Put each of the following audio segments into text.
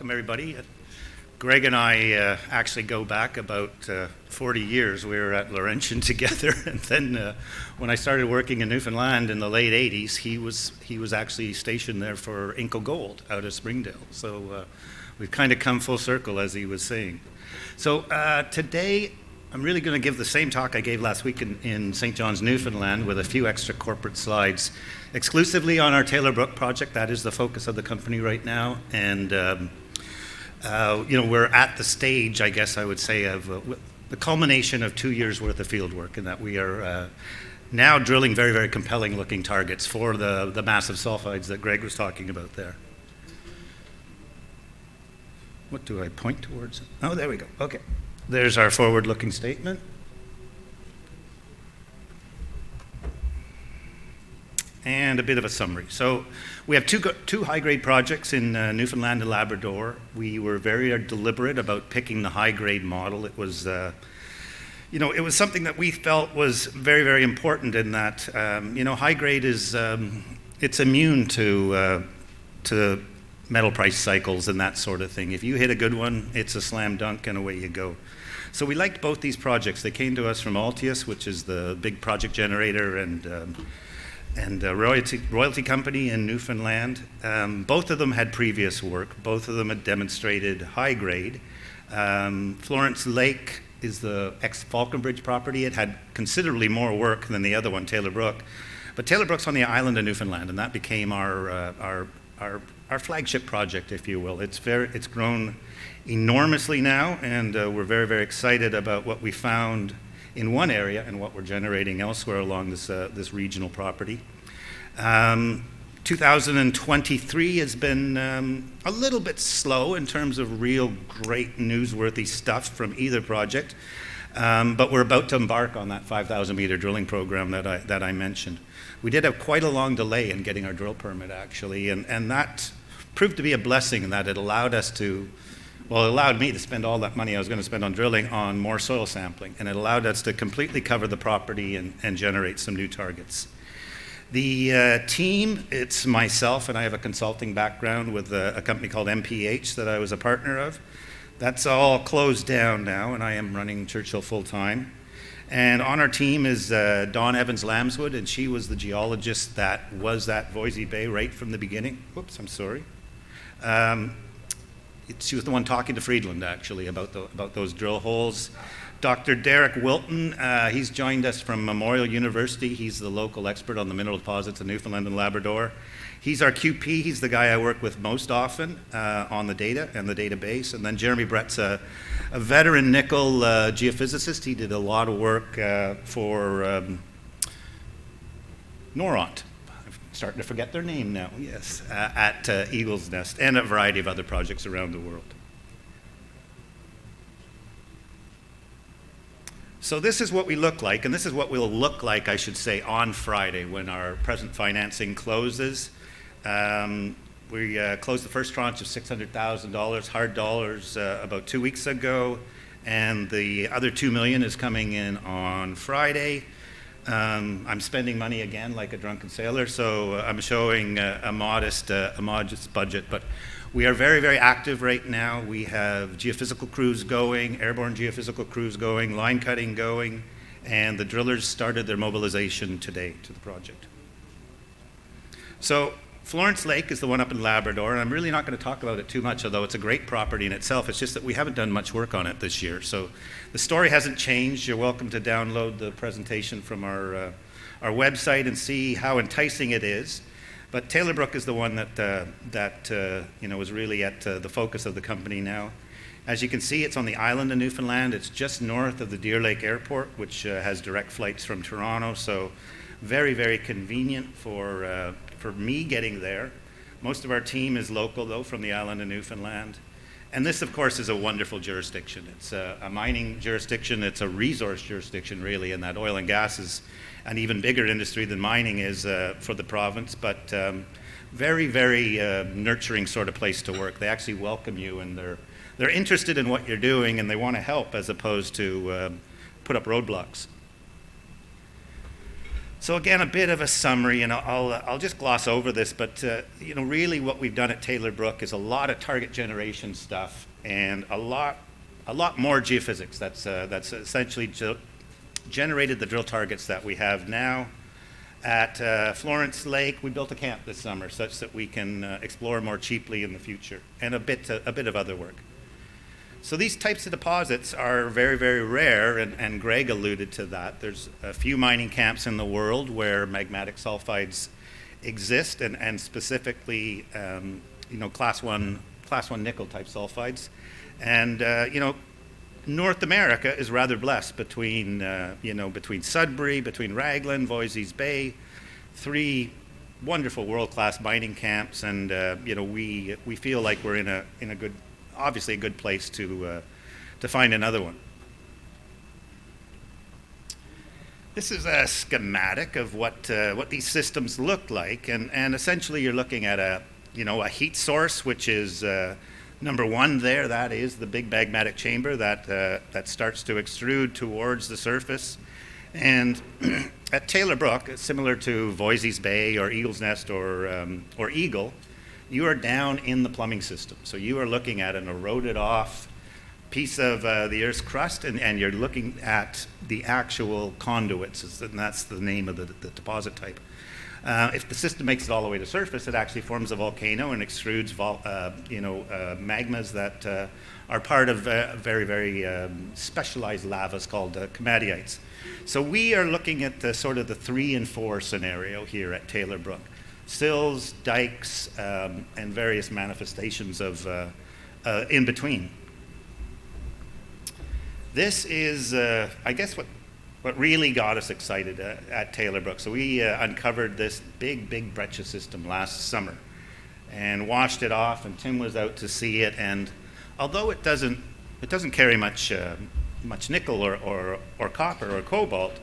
welcome everybody. Greg and I actually go back about 40 years. We were at Laurentian together, and then when I started working in Newfoundland in the late 80s, he was actually stationed there for Inco Gold out of Springdale. So we've kind of come full circle, as he was saying. So today, I'm really going to give the same talk I gave last week in St. John's, Newfoundland, with a few extra corporate slides, exclusively on our Taylor Brook project. That is the focus of the company right now, and we're at the stage, I guess I would say, of the culmination of 2 years worth of field work, in that we are now drilling very, very compelling looking targets for the massive sulfides that Greg was talking about there. What do I point towards? Oh, there we go. Okay. There's our forward-looking statement. And a bit of a summary. So we have two high-grade projects in Newfoundland and Labrador. We were very deliberate about picking the high-grade model. It was, it was something that we felt was very, very important in that, high-grade is, it's immune to metal price cycles and that sort of thing. If you hit a good one, it's a slam dunk and away you go. So we liked both these projects. They came to us from Altius, which is the big project generator and royalty company in Newfoundland. Both of them had previous work. Both of them had demonstrated high grade. Florence Lake is the ex-Falconbridge property. It had considerably more work than the other one, Taylor Brook. But Taylor Brook's on the island of Newfoundland, and that became our flagship project, if you will. It's grown enormously now, and we're very, very excited about what we found in one area and what we're generating elsewhere along this regional property. 2023 has been a little bit slow in terms of real great newsworthy stuff from either project, but we're about to embark on that 5,000 meter drilling program that I mentioned. We did have quite a long delay in getting our drill permit, actually, and that proved to be a blessing in that it allowed me to spend all that money I was going to spend on drilling on more soil sampling, and it allowed us to completely cover the property and generate some new targets. The team, it's myself, and I have a consulting background with a company called MPH that I was a partner of. That's all closed down now, and I am running Churchill full-time. And on our team is Dawn Evans-Lambswood, and she was the geologist that was at Voisey Bay right from the beginning. Whoops, I'm sorry. She was the one talking to Friedland, actually, about those drill holes. Dr. Derek Wilton, he's joined us from Memorial University. He's the local expert on the mineral deposits in Newfoundland and Labrador. He's our QP. He's the guy I work with most often on the data and the database. And then Jeremy Brett's a veteran nickel geophysicist. He did a lot of work for Noront. Starting to forget their name now, yes, at Eagle's Nest, and a variety of other projects around the world. So this is what we look like, and this is what we'll look like, I should say, on Friday when our present financing closes. We closed the first tranche of $600,000 hard dollars about 2 weeks ago, and the other $2 million is coming in on Friday. I'm spending money again like a drunken sailor, so I'm showing a modest budget, but we are very, very active right now. We have geophysical crews going, airborne geophysical crews going, line cutting going, and the drillers started their mobilization today to the project. So Florence Lake is the one up in Labrador, and I'm really not going to talk about it too much, although it's a great property in itself. It's just that we haven't done much work on it this year. So the story hasn't changed. You're welcome to download the presentation from our website and see how enticing it is. But Taylor Brook is the one that is really at the focus of the company now. As you can see, it's on the island of Newfoundland. It's just north of the Deer Lake Airport, which has direct flights from Toronto. So very, very convenient for me getting there. Most of our team is local, though, from the island of Newfoundland. And this, of course, is a wonderful jurisdiction. It's a mining jurisdiction. It's a resource jurisdiction, really, and that oil and gas is an even bigger industry than mining is for the province, but very, very nurturing sort of place to work. They actually welcome you, and they're interested in what you're doing, and they want to help as opposed to put up roadblocks. So again, a bit of a summary, and I'll just gloss over this, but really what we've done at Taylor Brook is a lot of target generation stuff and a lot more geophysics. That's essentially generated the drill targets that we have now. At Florence Lake, we built a camp this summer such that we can explore more cheaply in the future, and a bit of other work. So these types of deposits are very, very rare, and Greg alluded to that. There's a few mining camps in the world where magmatic sulfides exist, and specifically, class one nickel type sulfides. And North America is rather blessed between Sudbury, between Raglan, Voisey's Bay, 3 wonderful world-class mining camps, and we feel like we're in a good, obviously a good place to find another one. This is a schematic of what these systems look like, and essentially you're looking at a heat source, which is number 1 there. That is the big magmatic chamber that starts to extrude towards the surface. And at Taylor Brook, similar to Voisey's Bay or Eagle's Nest or Eagle, you are down in the plumbing system. So you are looking at an eroded off piece of the Earth's crust, and you're looking at the actual conduits, and that's the name of the deposit type. If the system makes it all the way to surface, it actually forms a volcano and extrudes magmas that are part of very, very specialized lavas called komatiites. So we are looking at the sort of the 3 and 4 scenario here at Taylor Brook. Sills, dikes, and various manifestations of in between. This is, I guess, what really got us excited at Taylor Brook. So we uncovered this big breccia system last summer and washed it off, and Tim was out to see it. And although it doesn't carry much nickel or copper or cobalt,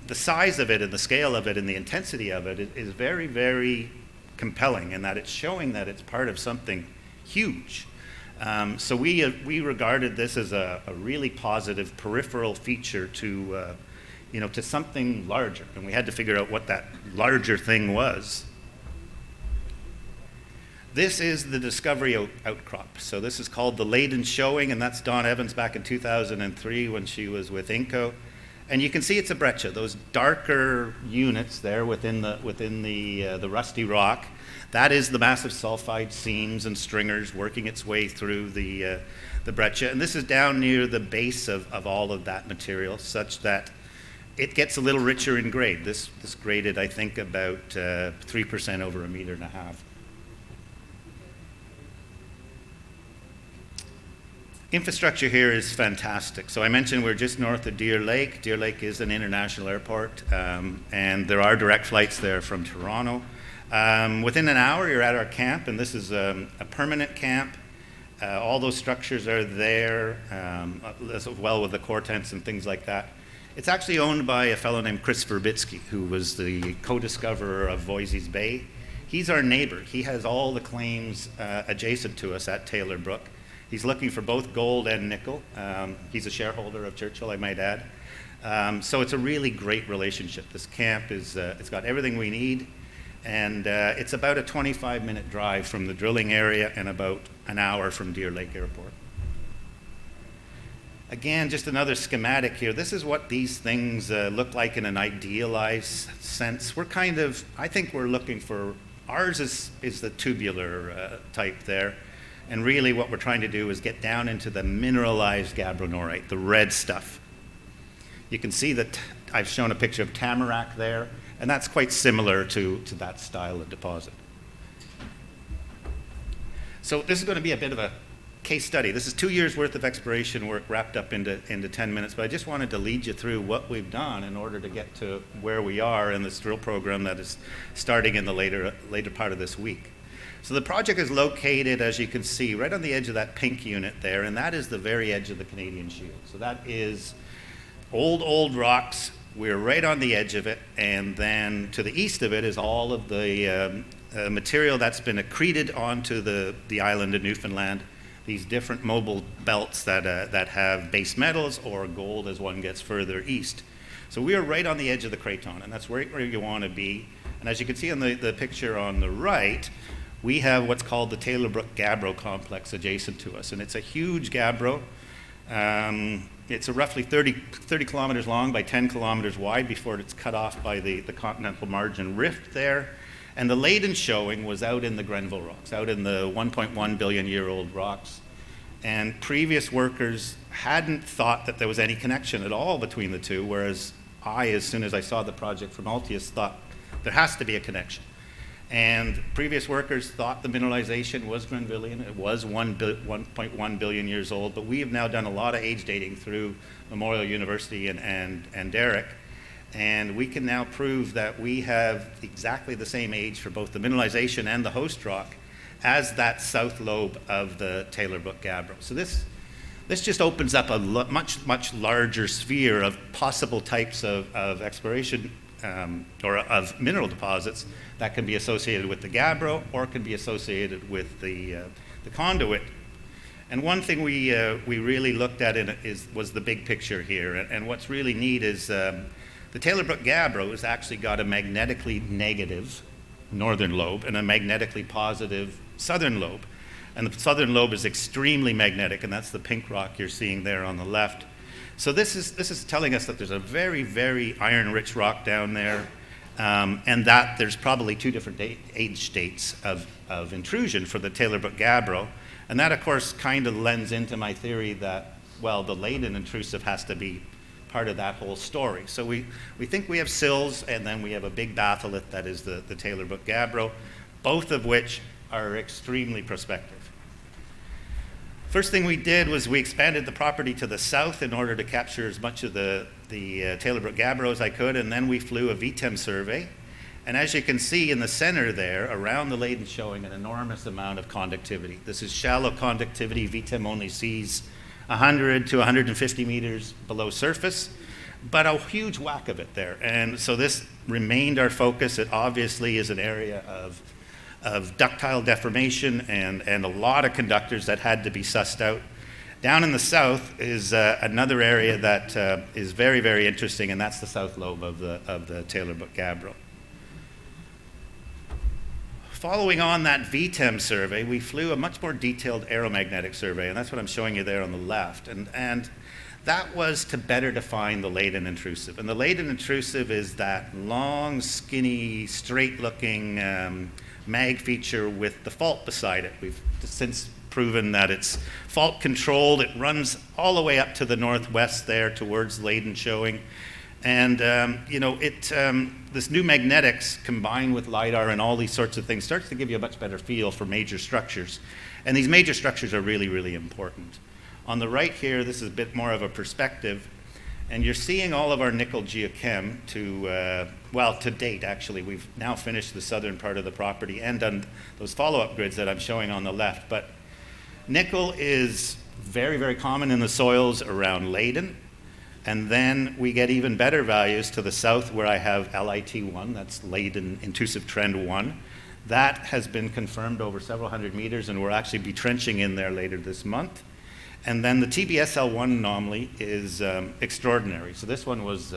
the size of it and the scale of it and the intensity of it is very, very compelling, in that it's showing that it's part of something huge. So we regarded this as a really positive peripheral feature to something larger, and we had to figure out what that larger thing was. This is the discovery outcrop. So this is called the Leyden Showing, and that's Dawn Evans back in 2003 when she was with Inco. And you can see it's a breccia, those darker units there within the rusty rock. That is the massive sulfide seams and stringers working its way through the breccia. And this is down near the base of all of that material, such that it gets a little richer in grade. This graded, I think, about 3% over 1.5 meters. Infrastructure here is fantastic. So I mentioned we're just north of Deer Lake. Deer Lake is an international airport, and there are direct flights there from Toronto. Within an hour, you're at our camp, and this is a permanent camp. All those structures are there, as well with the core tents and things like that. It's actually owned by a fellow named Chris Verbitsky, who was the co-discoverer of Voisey's Bay. He's our neighbor. He has all the claims adjacent to us at Taylor Brook. He's looking for both gold and nickel. He's a shareholder of Churchill, I might add. So it's a really great relationship. This camp it's got everything we need, and it's about a 25-minute drive from the drilling area and about an hour from Deer Lake Airport. Again, just another schematic here. This is what these things look like in an idealized sense. I think we're looking for, ours is the tubular type there. And really what we're trying to do is get down into the mineralized gabbronorite, the red stuff. You can see that I've shown a picture of tamarack there, and that's quite similar to that style of deposit. So this is going to be a bit of a case study. This is 2 years worth of exploration work wrapped up into 10 minutes, but I just wanted to lead you through what we've done in order to get to where we are in this drill program that is starting in the later part of this week. So the project is located, as you can see, right on the edge of that pink unit there, and that is the very edge of the Canadian Shield. So that is old rocks. We're right on the edge of it, and then to the east of it is all of the material that's been accreted onto the island of Newfoundland, these different mobile belts that have base metals or gold as one gets further east. So we are right on the edge of the craton, and that's right where you want to be. And as you can see on the picture on the right, we have what's called the Taylor Brook Gabbro complex adjacent to us. And it's a huge gabbro. It's a roughly 30 kilometers long by 10 kilometers wide before it's cut off by the continental margin rift there. And the Leyden showing was out in the Grenville rocks, out in the 1.1 billion year old rocks. And previous workers hadn't thought that there was any connection at all between the two, whereas I, as soon as I saw the project from Altius, thought there has to be a connection. And previous workers thought the mineralization was Grenvillian. It was 1.1 billion years old, but we have now done a lot of age dating through Memorial University and Derrick, and we can now prove that we have exactly the same age for both the mineralization and the host rock as that south lobe of the Taylor Brook Gabbro. So this just opens up a much larger sphere of possible types of exploration or of mineral deposits that can be associated with the gabbro or can be associated with the conduit. And one thing we really looked at was the big picture here. And what's really neat is the Taylor Brook Gabbro has actually got a magnetically negative northern lobe and a magnetically positive southern lobe. And the southern lobe is extremely magnetic, and that's the pink rock you're seeing there on the left. So this is telling us that there's a very, very iron-rich rock down there, and that there's probably two different age states of intrusion for the Taylor Brook Gabbro. And that, of course, kind of lends into my theory that, well, the Leyden intrusive has to be part of that whole story. So we think we have sills, and then we have a big batholith that is the Taylor Brook Gabbro, both of which are extremely prospective. First thing we did was we expanded the property to the south in order to capture as much of the Taylor Brook Gabbro as I could, and then we flew a VTEM survey. And as you can see in the center there, around the Leyden showing an enormous amount of conductivity. This is shallow conductivity. VTEM only sees 100 to 150 meters below surface, but a huge whack of it there. And so this remained our focus. It obviously is an area of ductile deformation and a lot of conductors that had to be sussed out. Down in the south is another area that is very, very interesting, and that's the south lobe of the Taylor Brook Gabbro. Following on that VTEM survey, we flew a much more detailed aeromagnetic survey, and that's what I'm showing you there on the left. And that was to better define the Leyden intrusive. And the Leyden intrusive is that long, skinny, straight-looking mag feature with the fault beside it. We've since proven that it's fault controlled. It runs all the way up to the northwest there towards Leyden showing. And this new magnetics combined with LiDAR and all these sorts of things starts to give you a much better feel for major structures. And these major structures are really, really important. On the right here, this is a bit more of a perspective. And you're seeing all of our nickel geochem to date, actually. We've now finished the southern part of the property and done those follow-up grids that I'm showing on the left. But nickel is very, very common in the soils around Leyden. And then we get even better values to the south where I have LIT1, that's Leyden Intrusive Trend 1. That has been confirmed over several hundred meters, and we'll actually be trenching in there later this month. And then the TBSL1 anomaly is extraordinary. So this one was,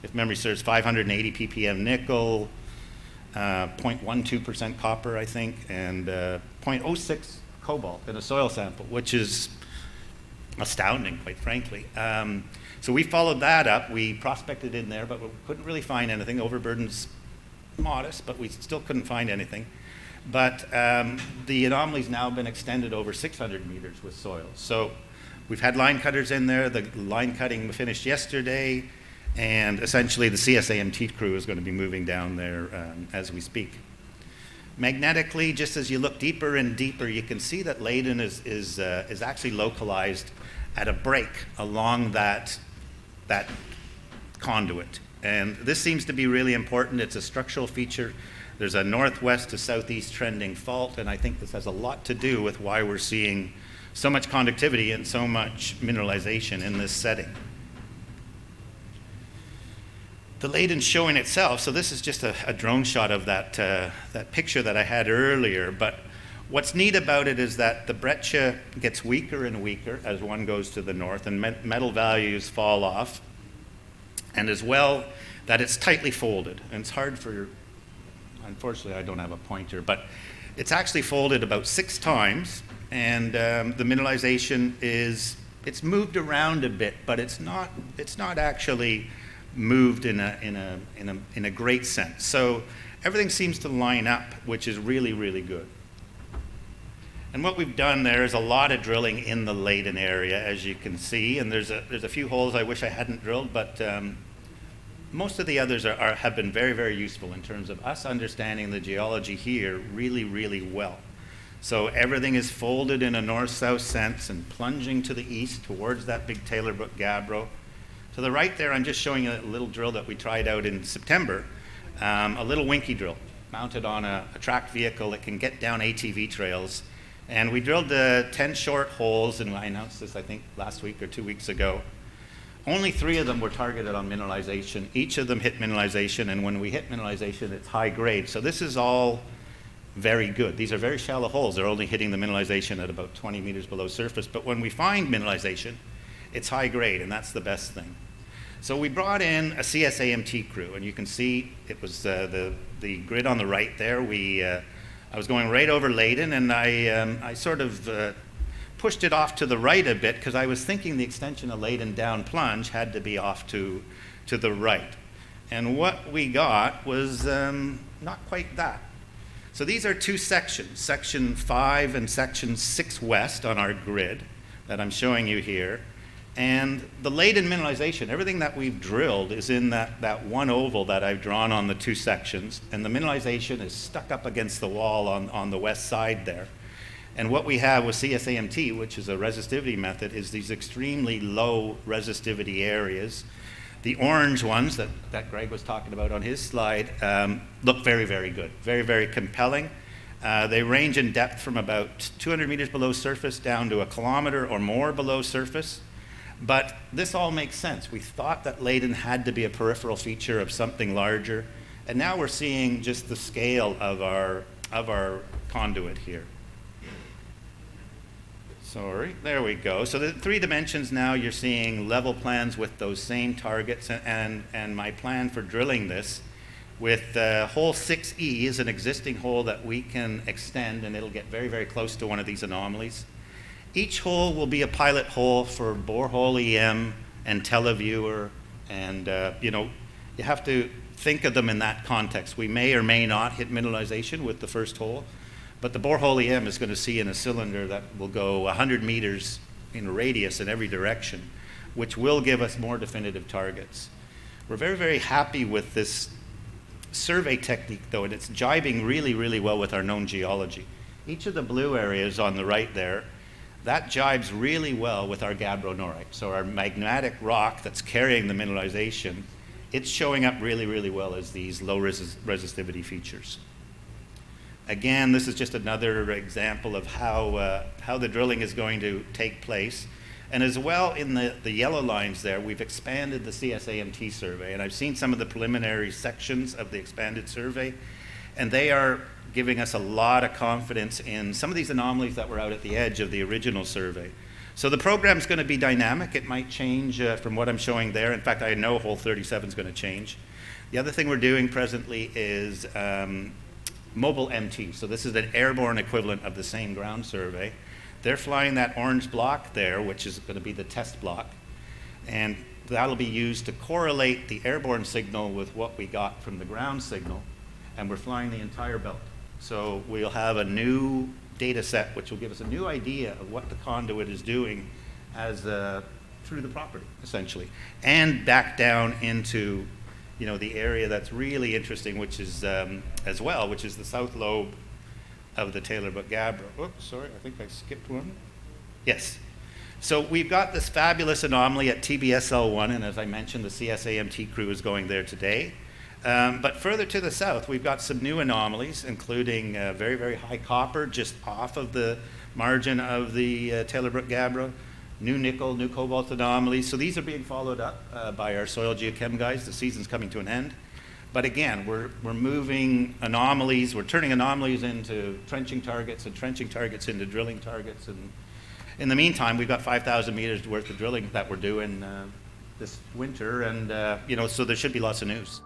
if memory serves, 580 ppm nickel, 0.12% copper, I think, and 0.06 cobalt in a soil sample, which is astounding, quite frankly. So we followed that up. We prospected in there, but we couldn't really find anything. Overburden's modest, but we still couldn't find anything. But the anomaly's now been extended over 600 meters with soil. So we've had line cutters in there. The line cutting finished yesterday, and essentially the CSAMT crew is going to be moving down there as we speak. Magnetically, just as you look deeper and deeper, you can see that Leyden is actually localized at a break along that conduit. And this seems to be really important. It's a structural feature. There's a northwest to southeast trending fault, and I think this has a lot to do with why we're seeing so much conductivity and so much mineralization in this setting. The Leyden showing itself, so this is just a drone shot of that picture that I had earlier, but what's neat about it is that the breccia gets weaker and weaker as one goes to the north, and metal values fall off. and as well that it's tightly folded. And it's hard for, unfortunately I don't have a pointer, but it's actually folded about 6 times, and the mineralization it's moved around a bit, but it's not actually moved in a great sense. So everything seems to line up, which is really, really good. And what we've done there is a lot of drilling in the Leyden area, as you can see, and there's a few holes I wish I hadn't drilled, but most of the others have been very, very useful in terms of us understanding the geology here really, really well. So everything is folded in a north-south sense and plunging to the east towards that big Taylor Brook gabbro. To the right there, I'm just showing you a little drill that we tried out in September, a little winky drill mounted on a tracked vehicle that can get down ATV trails. And we drilled 10 short holes, and I announced this, I think, last week or 2 weeks ago. Only 3 of them were targeted on mineralization. Each of them hit mineralization, and when we hit mineralization, it's high grade. So this is all very good. These are very shallow holes. They're only hitting the mineralization at about 20 meters below surface. But when we find mineralization, it's high grade, and that's the best thing. So we brought in a CSAMT crew, and you can see it was the grid on the right there. I was going right over Leyden, and I sort of pushed it off to the right a bit because I was thinking the extension of Leyden down plunge had to be off to the right. And what we got was not quite that. So these are 2 sections, Section 5 and Section 6 West on our grid that I'm showing you here. And the Leyden mineralization, everything that we've drilled is in that one oval that I've drawn on the 2 sections, and the mineralization is stuck up against the wall on the west side there. And what we have with CSAMT, which is a resistivity method, is these extremely low resistivity areas. The orange ones that Greg was talking about on his slide look very, very good, very, very compelling. They range in depth from about 200 meters below surface down to 1 kilometer or more below surface. But this all makes sense. We thought that Leyden had to be a peripheral feature of something larger, and now we're seeing just the scale of our conduit here. Sorry, there we go. So the 3 dimensions now, you're seeing level plans with those same targets, and my plan for drilling this with hole 6E is an existing hole that we can extend, and it'll get very, very close to one of these anomalies. Each hole will be a pilot hole for borehole EM and televiewer, and you have to think of them in that context. We may or may not hit mineralization with the first hole, but the borehole EM is going to see in a cylinder that will go 100 meters in radius in every direction, which will give us more definitive targets. We're very, very happy with this survey technique, though, and it's jibing really, really well with our known geology. Each of the blue areas on the right there, that jibes really well with our gabbronorite. So our magmatic rock that's carrying the mineralization, it's showing up really, really well as these low resistivity features. Again, this is just another example of how the drilling is going to take place. And as well, in the yellow lines there, we've expanded the CSAMT survey. And I've seen some of the preliminary sections of the expanded survey, and they are giving us a lot of confidence in some of these anomalies that were out at the edge of the original survey. So the program's going to be dynamic. It might change from what I'm showing there. In fact, I know hole 37 is going to change. The other thing we're doing presently is mobile MT. So this is an airborne equivalent of the same ground survey. They're flying that orange block there, which is going to be the test block. And that'll be used to correlate the airborne signal with what we got from the ground signal. And we're flying the entire belt. So we'll have a new data set, which will give us a new idea of what the conduit is doing as through the property, essentially. And back down into the area that's really interesting, which is as well, which is the south lobe of the Taylor Brook gabbro. Oops, sorry, I think I skipped one. Yes. So we've got this fabulous anomaly at TBSL1, and as I mentioned, the CSAMT crew is going there today. But further to the south, we've got some new anomalies, including very, very high copper just off of the margin of the Taylor Brook gabbro, new nickel, new cobalt anomalies. So these are being followed up by our soil geochem guys. The season's coming to an end. But again, we're moving anomalies. We're turning anomalies into trenching targets and trenching targets into drilling targets. And in the meantime, we've got 5,000 meters worth of drilling that we're doing this winter, and so there should be lots of news.